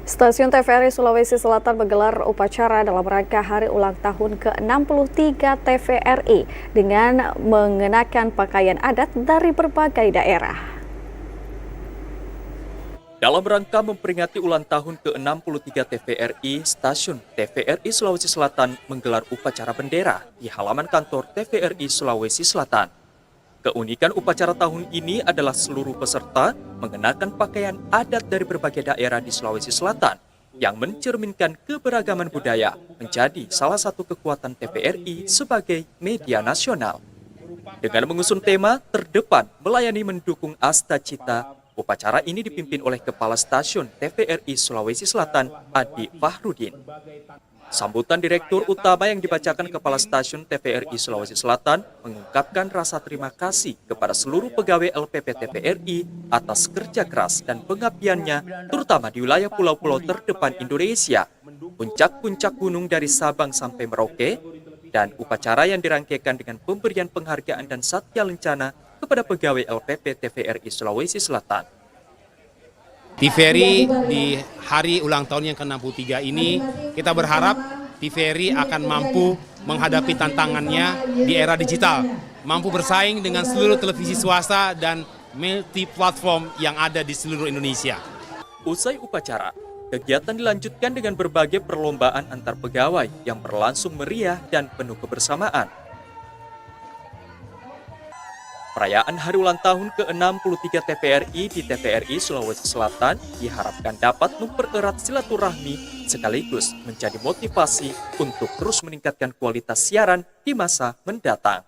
Stasiun TVRI Sulawesi Selatan menggelar upacara dalam rangka hari ulang tahun ke-63 TVRI dengan mengenakan pakaian adat dari berbagai daerah. Dalam rangka memperingati ulang tahun ke-63 TVRI, Stasiun TVRI Sulawesi Selatan menggelar upacara bendera di halaman kantor TVRI Sulawesi Selatan. Keunikan upacara tahun ini adalah seluruh peserta mengenakan pakaian adat dari berbagai daerah di Sulawesi Selatan yang mencerminkan keberagaman budaya menjadi salah satu kekuatan TVRI sebagai media nasional. Dengan mengusung tema terdepan melayani mendukung Asta Cita, upacara ini dipimpin oleh Kepala Stasiun TVRI Sulawesi Selatan, Adi Fahrudin. Sambutan Direktur Utama yang dibacakan Kepala Stasiun TVRI Sulawesi Selatan mengungkapkan rasa terima kasih kepada seluruh pegawai LPP TVRI atas kerja keras dan pengabdiannya, terutama di wilayah pulau-pulau terdepan Indonesia, puncak-puncak gunung dari Sabang sampai Merauke, dan upacara yang dirangkaikan dengan pemberian penghargaan dan satya lencana kepada pegawai LPP TVRI Sulawesi Selatan. TVRI di hari ulang tahun yang ke-63 ini, kita berharap TVRI akan mampu menghadapi tantangannya di era digital, mampu bersaing dengan seluruh televisi swasta dan multi-platform yang ada di seluruh Indonesia. Usai upacara, kegiatan dilanjutkan dengan berbagai perlombaan antar pegawai yang berlangsung meriah dan penuh kebersamaan. Perayaan hari ulang tahun ke-63 TVRI di TVRI Sulawesi Selatan diharapkan dapat mempererat silaturahmi sekaligus menjadi motivasi untuk terus meningkatkan kualitas siaran di masa mendatang.